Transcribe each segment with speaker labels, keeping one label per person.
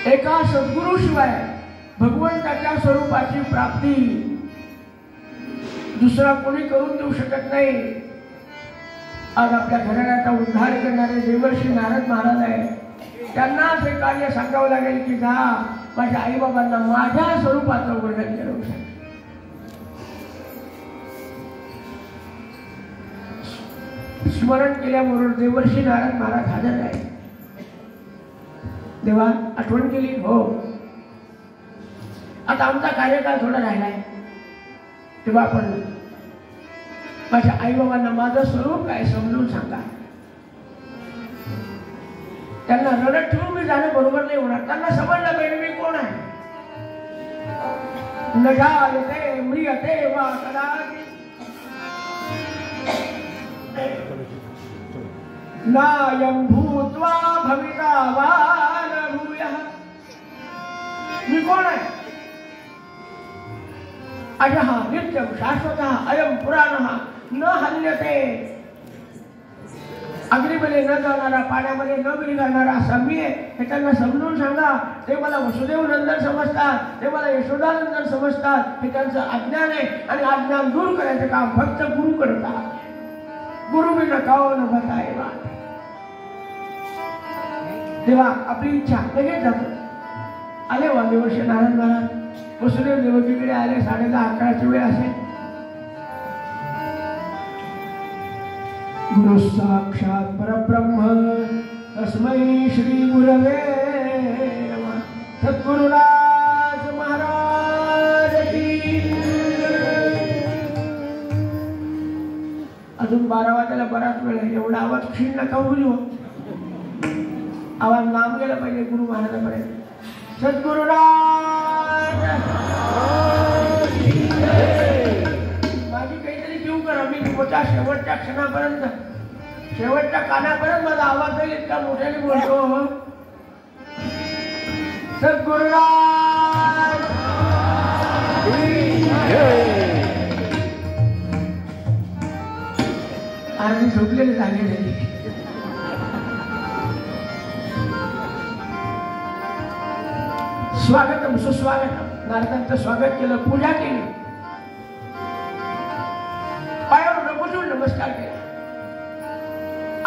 Speaker 1: एका सद्गुरूशिवाय भगवंताच्या स्वरूपाची प्राप्ती दुसरा कोणी करून देऊ शकत नाही. आज आपल्या घराण्याचा उद्धार करणारे देवर्षी नारद महाराज आहे. त्यांनाच हे कार्य सांगावं लागेल की जा माझ्या आईबाबांना माझ्या स्वरूपाचं वर्णन करू शकत. स्मरण केल्याबरोबर देवर्षी नारद महाराज हजर आहे. देवा आठवण केली हो. आता आमचा कार्यकाळ थोडा राहिलाय तेव्हा आपण माझ्या आईबाबांना माझं स्वरूप काय समजून सांगा. त्यांना रडत ठेवून मी जाणं बरोबर नाही होणार. त्यांना समजलं पाहिजे मी कोण आहे. न जायते म्रियते वा कदाचित् नायं भूत्वा भविता वा न भूयः. मी कोण आहे. अजः नित्यं शाश्वतः अयं पुराणः न हल्यते. अग्नीमध्ये न जाणारा, पाण्यामध्ये न विरघळणारा असा मी आहे हे त्यांना समजून सांगा. ते मला वसुदेव नंदन समजतात, ते मला यशोदानंदन समजतात. हे त्यांचं अज्ञान आहे आणि अज्ञान दूर करायचं काम फक्त गुरु करतात. गुरु भी नकाओ न बताएगा. तेव्हा आपली इच्छा लगेच जातो. आले देवर्षी नारायण महाराज वसुदेव देवकीकडे आले. 10:30-11ची वेळ असेल. गुरु साक्षात परब्रह्म तस्मै श्री गुरवे नमः. सद्गुरुराज महाराज की. अजून 12 वाजायला बराच वेळ आहे. एवढा आवाज क्षीण नका बोलू. आवाज लांब गेला पाहिजे गुरु महाराजांपर्यंत. सद्गुरुराज माझी काहीतरी घेऊ करा. मी तुमच्या शेवटच्या क्षणापर्यंत शेवटच्या कानापर्यंत माझा आवाज येईल इतका मोठ्याने बोलतो. सद्गुरुराज आरती झोपलेले झाले नाही. स्वागतम सुस्वागतम. नारदांचं स्वागत केलं, पूजा केली, पायावर नमस्कार नमस्कार केला.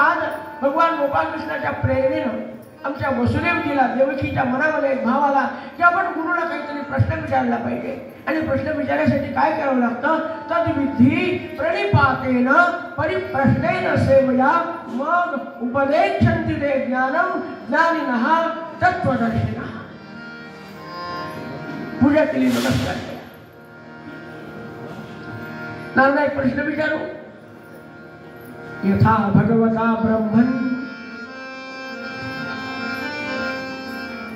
Speaker 1: आज भगवान गोपाळकृष्णाच्या प्रेरणेनं आमच्या वसुदेवजीला देवकीच्या मनामध्ये एक भाव आला की आपण गुरुला काहीतरी प्रश्न विचारला पाहिजे. आणि प्रश्न विचारण्यासाठी काय करावं लागतं. तद्विधी प्रणिपातेन परिप्रश्नेन सेवया मग उपदेक्षन्ति ते ज्ञानम ज्ञानिनः तत्त्वदर्शिनः. पूजा केली, नमस्कार केला. नारदा एक प्रश्न विचारू. यथा भगवता ब्रह्मन्.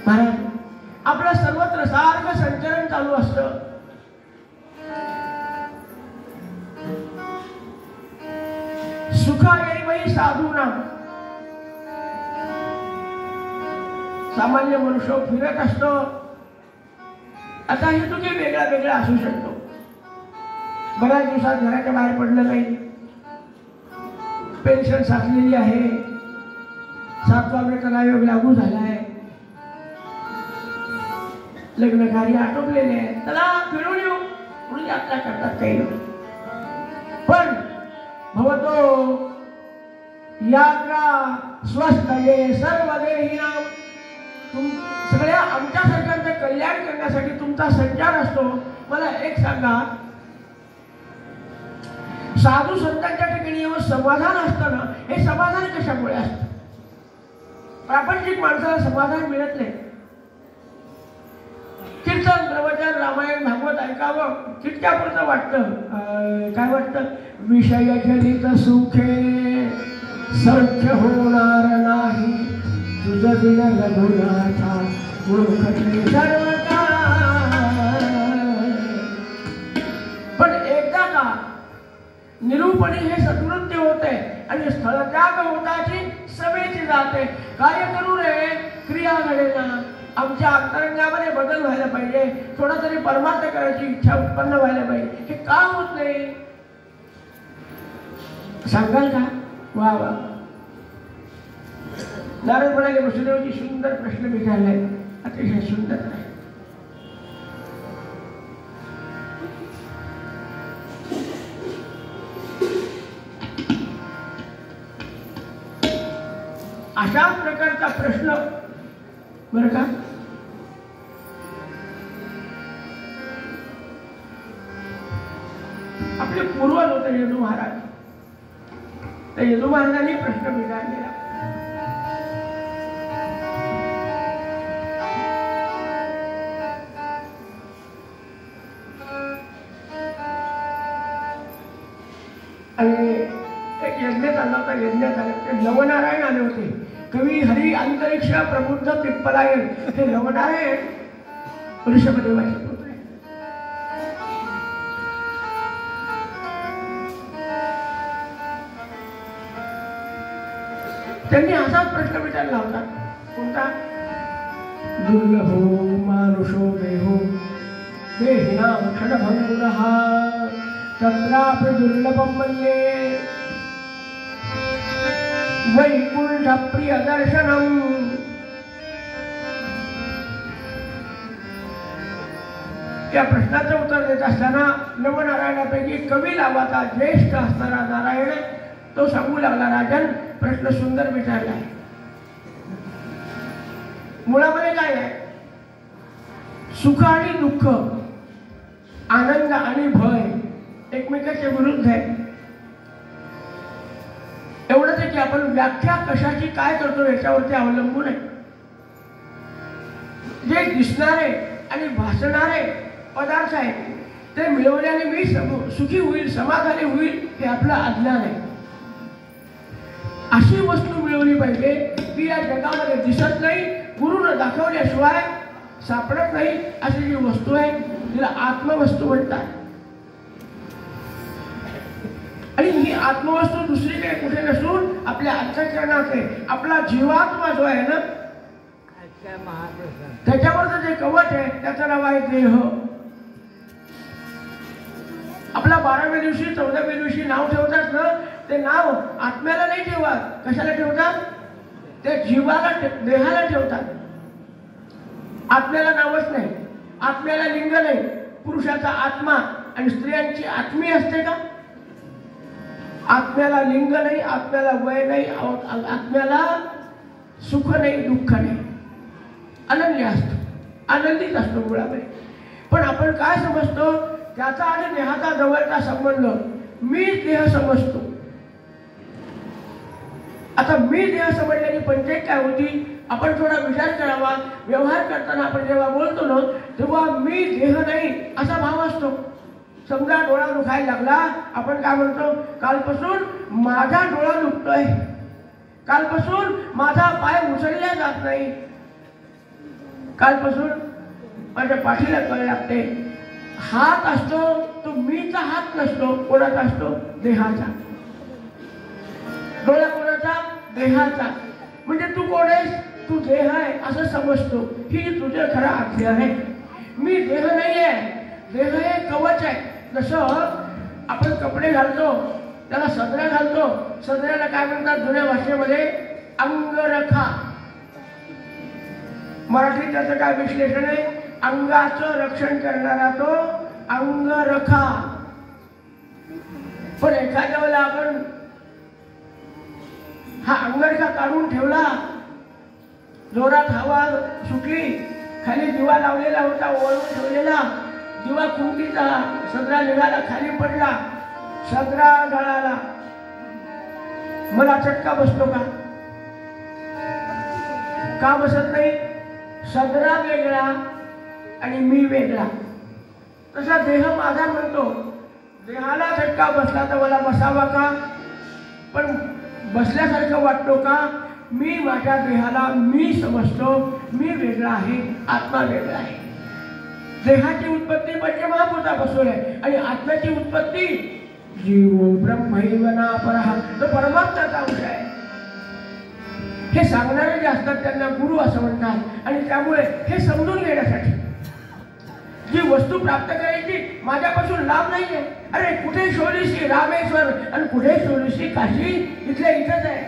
Speaker 1: महाराज आपलं सर्वत्र सारखं संचरण चालू असतं. सुख येई साधूना. सामान्य मनुष्य फिरत असतो. आता हे तुझे वेगळा वेगळा असू शकतो. बऱ्याच दिवसात घराच्या बाहेर पडलं नाही. पेन्शन साचलेली आहे. 7वा वेतन आयोग लागू झालाय. लग्न कार्य आटोपलेले आहे. त्याला फिरून येऊ म्हणून यात्रा करतात काही लोक. पण भवतो यात्रा स्वस्तये सर्वदेहिनां. सगळ्या आमच्या सरकारचं कल्याण करण्यासाठी तुमचा संचार असतो. मला एक सांगा, साधू संतांच्या ठिकाणी येऊन समाधान असतं ना, हे समाधान कशामुळे असतं. प्रापंचिक माणसाला समाधान मिळत नाही. कीर्तन प्रवचन रामायण भागवत ऐकावं तितक्यापुरतं वाटतं. काय वाटतं. विषय जनित सुखे सौख्य होणार नाही. तुझं बिन रघुनाथा मूर्खते सर्व काय. निरूपणी हे सद्वृत्ती होते आणि स्थळत्याग होताची सभेची जाते. कार्य करू रे, क्रिया घडेना. आमच्या अंतरंगामध्ये बदल व्हायला पाहिजे, थोडा तरी परमार्थ करायची इच्छा उत्पन्न व्हायला पाहिजे. हे का होत नाही सांगाल का? वा वा. नारद म्हणाले, वसुदेवजी सुंदर प्रश्न विचारले, अतिशय सुंदर आहे. अशा प्रकारचा प्रश्न बरं का आपले पूर्वज होते यदू महाराज. त्या यदू महाराजांनी प्रश्न विचारलेला. आणि एक यज्ञ चालला होता. यज्ञ झाला, लवनारायण आले होते. कवी हरी अंतरिक्ष प्रबुद्ध पिप्पलायन हे लवनारायण ऋषभदेवाचे पुत्र आहे. त्यांनी असाच प्रश्न विचारला होता. कोणता? दुर्लभो मानुषो देहो देहिना क्षणभंगुरः तत्रापि दुर्लभं मन्ये वैकुंठ प्रिय दर्शनम. या प्रश्नाचं उत्तर देत असताना नवनारायणापैकी कवी लावाचा ज्येष्ठ असणारा नारायण तो सांगू लागला, राजन प्रश्न सुंदर विचारला आहे. मुळामध्ये काय आहे? सुख आणि दुःख, आनंद आणि भय एकमेकांच्या विरुद्ध आहे. एवढंच आहे की आपण व्याख्या कशाची काय करतो याच्यावरती अवलंबून आहे. जे दिसणारे आणि भासणारे पदार्थ आहेत ते मिळवल्याने मी सुखी होईल, समाधानी होईल, हे आपलं अज्ञान आहे. अशी वस्तू मिळवली पाहिजे की या जगामध्ये दिसत नाही, गुरुनं दाखवल्याशिवाय सापडत नाही. अशी जी वस्तू आहे तिला आत्मवस्तू म्हणतात. आणि ही आत्मवस्तू दुसरी काही कुठे नसून आपल्या अंतःकरणात आहे. आपला जीवात्मा जो आहे ना, त्याच्यावरचं जे कवच आहे त्याचं नाव आहे देह. आपला 12व्या दिवशी 14व्या दिवशी नाव ठेवतात ना, ते नाव आत्म्याला नाही ठेवत. कशाला ठेवतात? ते जीवाला देहाला ठेवतात. आत्म्याला नावच नाही, आत्म्याला लिंग नाही. पुरुषाचा आत्मा आणि स्त्रियांची आत्मी असते का? आत्म्याला लिंग नाही, आत्म्याला वय नाही, आत्म्याला सुख नाही, दुःख नाही. अनन्य असतो, आनंदीच असतो मुळामध्ये. पण आपण काय समजतो? त्याचा आणि देहाचा जवळचा संबंध मी देह समजतो. आता मी देह समजल्याने पंचायत काय होती? आपण थोडा विचार करावा. व्यवहार करताना आपण जेव्हा बोलतो ना तेव्हा मी देह नाही असा भाव असतो. समजा डोळा दुखायला लागला, आपण काय म्हणतो? कालपासून माझा डोळा दुखतोय, कालपासून माझा पाय उचलला जात नाही, कालपासून माझ्या पाठीला कळ लागते. हात असतो तो मीचा हात नसतो. कोणाचा असतो? देहाचा. डोळा कोणाचा? देहाचा. म्हणजे तू कोण आहेस? तू देह आहे असं समजतो. ही तुझं खरा अर्थ आहे. मी देह नाही आहे. देह हे कवच आहे. जसं आपण कपडे घालतो त्याला सदरा घालतो. सदऱ्याला काय म्हणतात जुन्या भाषेमध्ये? अंगरखा. मराठीत त्याचं काय विश्लेषण आहे? अंगाचं रक्षण करणारा तो अंगरखा. पण एखाद्या वेळेला आपण हा अंगरखा काढून ठेवला, जोरात हवा सुटली, खाली दिवा लावलेला होता ओळून ठेवलेला, दिवा कुंडीचा सदरा निघाला, खाली पडला, सदरा जळाला, मला चटका बसतो का? का बसत नाही? सदरा वेगळा आणि मी वेगळा. तसा देह माझा म्हणतो. देहाला चटका बसला तर मला बसावा का? पण बसल्यासारखं वाटतो का? मी माझ्या देहाला मी समजतो. मी वेगळा आहे, आत्मा वेगळा आहे. देहाची उत्पत्ती पंचमहाभूतापासून आहे आणि आत्म्याची उत्पत्ती जीवो ब्रह्मैव नापरः, तो परमात्माचा अंश आहे. हे सांगणारे जे असतात त्यांना गुरु असं म्हणतात. आणि त्यामुळे हे समजून घेण्यासाठी जी वस्तू प्राप्त करायची माझ्यापासून लांब नाहीये. अरे कुठे शोधीशी रामेश्वर आणि कुठे शोधीशी काशी, इथल्या इथंच आहे.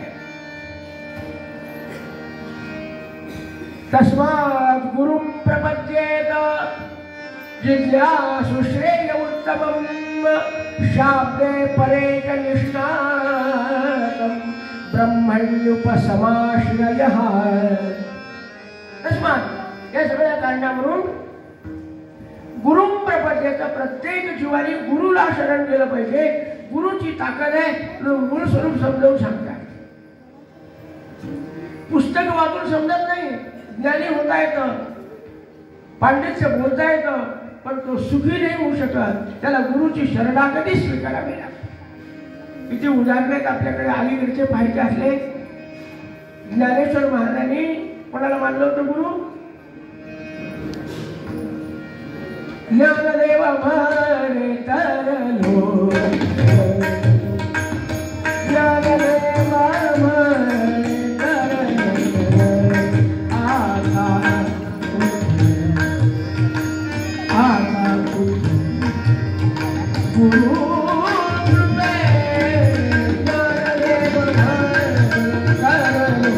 Speaker 1: तस्मात् गुरुं प्रपद्येत जिज्ञासु श्रेय उत्तमं शाब्दे परे च निष्णातं ब्रह्मण्युपसमाश्रयः. तस्मात् या सगळ्या कारणावरून गुरुं प्रपद्येत, प्रत्येक जीवाने गुरुला शरण गेलं पाहिजे. गुरुची ताकद आहे. मूळ स्वरूप समजावून सांगतात. पुस्तक वाचून समजत नाही. ज्ञानी होता येतं, पांडित्य बोलता येतं, पण तो सुखी नाही होऊ शकत. त्याला गुरुची शरणागती स्वीकारावी लागते. किती उदाहरण आपल्याकडे अलीकडचे पाहिजे असले. ज्ञानेश्वर महाराजांनी कोणाला मानलं होतं गुरु? ज्ञानदेव म्हणे तरलो, ज्ञानदेव म्हणे तरलो, आता गुरु कृपे ज्ञानदेव म्हणे तरलो.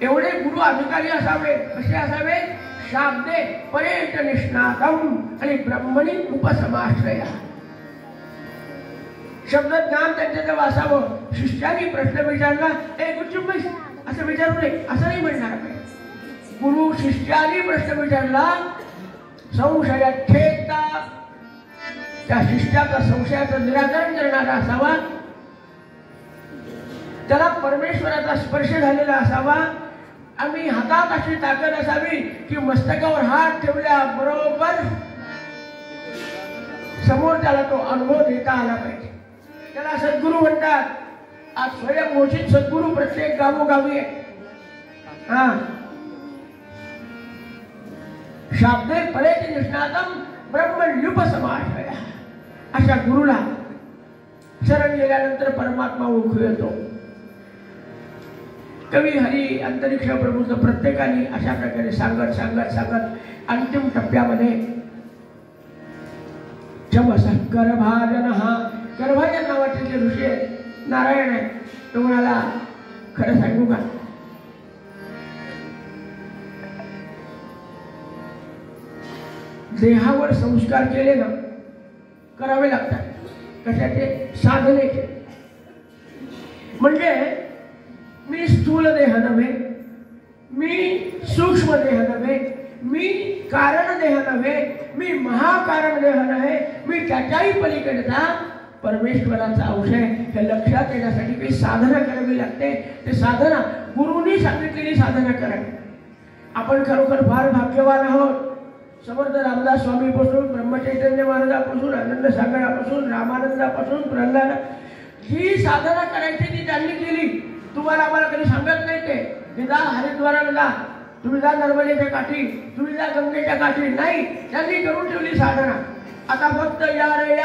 Speaker 1: एवढे गुरु अधिकारी असावे. कसे असावे? शाब्दे परेच निष्णातम आणि ब्रह्मणी उपसमाश्रया. शब्द ज्ञान त्यांच्याजवळ असावं. शिष्याने प्रश्न विचारला, ए गुच्चुप असं विचारू नये, असं नाही म्हणणार. गुरु शिष्याने प्रश्न विचारला, संशयात ठेचता त्या शिष्याचा संशयाचं निराकरण करणारा असावा. त्याला परमेश्वराचा स्पर्श झालेला असावा. आम्ही हातात अशी ताकद असावी की मस्तकावर हात ठेवल्या बरोबर समोर त्याला तो अनुभव देता आला पाहिजे. त्याला सद्गुरू म्हणतात. आज स्वयंघोषित सद्गुरू प्रत्येक गावोगावी आहे. शाब्दे परेच निष्णातम ब्रह्मण्युपसमाश्रयः. अशा गुरुला शरण गेल्यानंतर परमात्मा ओळखू येतो. कवी हरी अंतरिक्ष प्रभूचं प्रत्येकाने अशा प्रकारे सांगत सांगत सांगत अंतिम टप्प्यामध्ये गर्भाजन, हा गर्भाजन नावाचे जे ऋषी आहेत, नारायण आहे, तो म्हणाला, खरं सांगू का, देहावर संस्कार केले ना करावे लागतात. कशाचे? साधनेचे. म्हणजे मी स्थूल देह नव्हे, मी सूक्ष्म देह नव्हे, मी कारण देह नव्हे, मी महाकारण देह नव्हे, मी त्याच्याही पलीकडचा परमेश्वराचा अंश आहे. हे लक्षात येण्यासाठी काही साधना करावी लागते. ते साधना गुरुनी सांगितलेली साधना करावी. आपण खरोखर फार भाग्यवान आहोत. समर्थ रामदास स्वामीपासून, ब्रह्मचैतन्य महाराजापासून, आनंद सागरापासून, रामानंदापासून, प्रल्हाद, जी साधना करायची ती त्यांनी केली. तुम्हाला आम्हाला कधी सांगत नाही ते. जा हरिद्वाराला जा, तुम्ही जा नर्मदेच्या काठी, तुम्ही जा गंगेच्या काठी. नाही, त्यांनी करून ठेवली साधना. आता फक्त या रे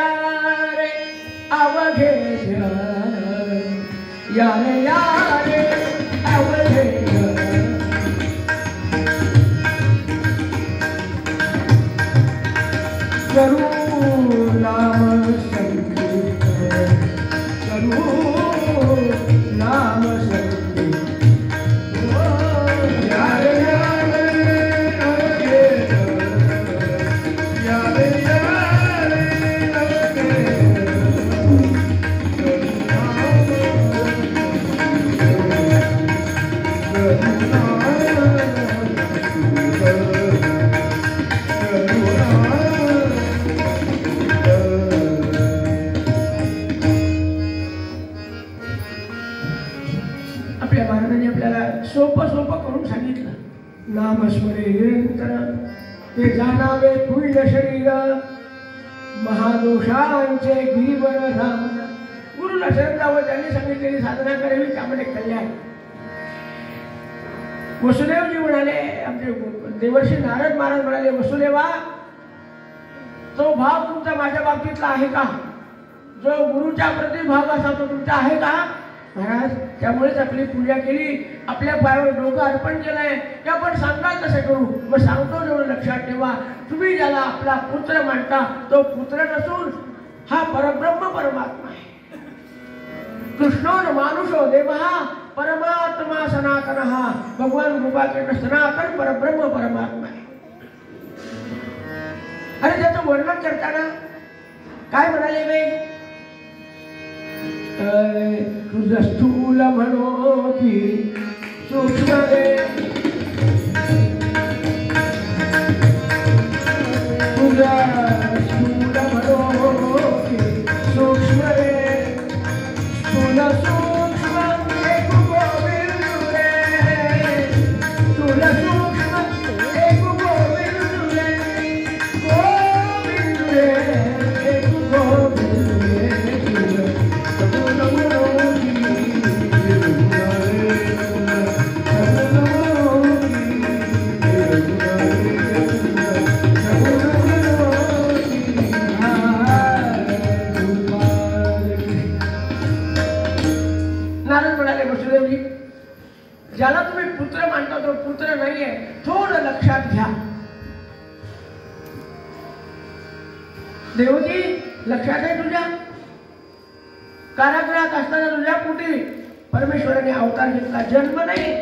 Speaker 1: अवघे, या रे अवघे, करू नाम संकीर्तन, करू नाम सोपं सोपं करून सांगितलं. नामस्मरे निरंतर ते जाणावे पुण्य शरीर महादोषांचे गिरीवर राम. गुरुला शरण जावं, त्यांनी सांगितलेली साधना करावी, त्यामध्ये कल्याण. वसुदेवजी म्हणाले, आमचे देवर्षी नारद महाराज म्हणाले, वसुदेवा तो भाव तुमचा माझ्या बाबतीतला आहे का? जो गुरुच्या प्रति भाव असा तो तुमचा आहे का? महाराज त्यामुळेच आपली पूजा केली, आपल्या पायावर डोकं अर्पण केलंय, की आपण सांगाल तसं करू. मग सांगतो जेवढं लक्षात ठेवा, तुम्ही ज्याला आपला पुत्र मानता तो पुत्र नसून हा परब्रह्म परमात्मा आहे. कृष्णो न मानुषो देवः परमात्मा सनातन. भगवान गोपाळकृष्ण सनातन परब्रह्म परमात्मा आहे. आणि त्याचं वर्णन करताना काय म्हणाले बाई? तुझं स्थूल म्हणो की सूक्ष्म रे, तुझं स्थूल म्हणो की सूक्ष्म रे, तुला सूक्ष्म एक गोविंद रे, तुला सूक्ष्म एक गोविंद रे, गोविंद रे एक गोविंद रे. ज्याला तुम्ही पुत्र मानता तो पुत्र नाहीये, थोडं लक्षात घ्या. देवकी लक्षात आहे तुझ्या? कारागृहात असताना तुझ्या पोटी परमेश्वराने अवतार घेतला. जन्म नाही,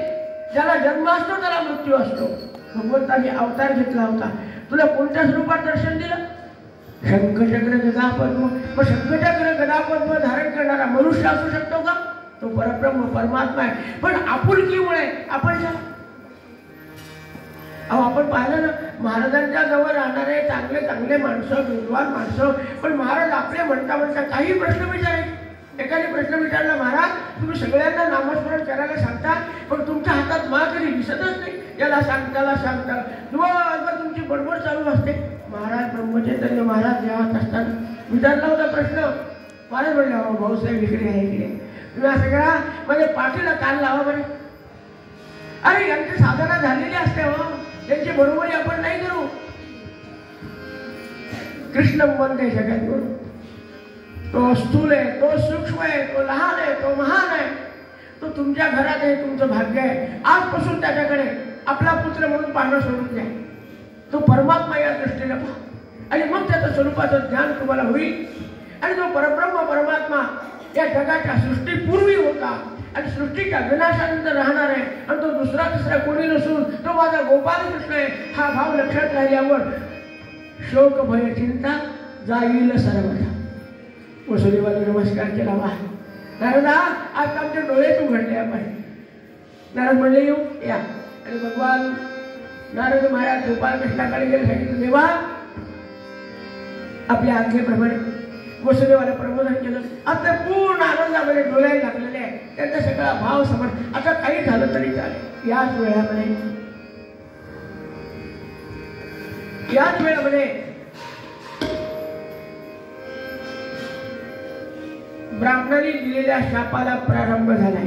Speaker 1: ज्याला जन्म असतो त्याला मृत्यू असतो. भगवंताने अवतार घेतला होता. तुला कोणत्या स्वरूपात दर्शन दिलं? शंखचक्र गदा पद्म. मग शंखचक्र गदा पद्म धारण करणारा मनुष्य असू शकतो का? तो परब्रह्म परमात्मा आहे. पण आपुलकीमुळे आपण आपण पाहिलं ना, महाराजांच्या जवळ राहणारे चांगले चांगले माणसं, विद्वान माणसं, पण महाराज आपले म्हणता म्हणता काही प्रश्न विचारायचे. एखादी प्रश्न विचारला, महाराज तुम्ही सगळ्यांना नामस्मरण करायला सांगता, पण तुमच्या हातात मा कधी दिसतच नाही. याला सांग त्याला सांगता, दिवसभर तुमची बडबड चालू असते. महाराज ब्रह्मचैतन्य महाराज जेवत असताना विचारला होता प्रश्न. महाराज म्हणले, अहो भाऊसाहेब इकडे आहे, इकडे तुम्ही असं करा, म्हणजे पाठीला कान लावा बरे. अरे यांची साधना झालेली असते हो, त्यांची बरोबरी आपण नाही करू. कृष्ण वंदे जगद्गुरु. तो स्थूल आहे, तो सूक्ष्म आहे, तो लहान आहे, तो महान आहे. तो तुमच्या घरात आहे, तुमचं भाग्य आहे. आजपासून त्याच्याकडे आपला पुत्र म्हणून पाहणं सोडून द्या. तो परमात्मा या दृष्टीने पहा, आणि मग त्याच्या स्वरूपाचं ज्ञान तुम्हाला होईल. आणि तो परब्रह्म परमात्मा या जगाच्या सृष्टीपूर्वी होता आणि सृष्टीच्या विनाशानंतर राहणार आहे. आणि तो दुसरा तिसरा कोणी नसून तो माझा गोपालकृष्ण आहे. हा भाव लक्षात राहिल्यावर शोक भय चिंता जाईल सर्वथा. वसुदेवाला नमस्कार केला. वा नारदा, आज आमचे डोळेच उघडले. आपण नारद म्हणले, येऊ या. आणि भगवान नारद महाराज गोपालकृष्णाकडे गेले, सांगितलं, देवा आपल्या आज्ञेप्रमाणे वसुदेवाला प्रबोधन केलं. आता पूर्ण आनंदामध्ये डोळे लागलेले आहे. त्यांचा सगळा भाव समज. आता काही झालं तरी चालेल. याच वेळामध्ये ब्राह्मणांनी दिलेल्या शापाला प्रारंभ झालाय.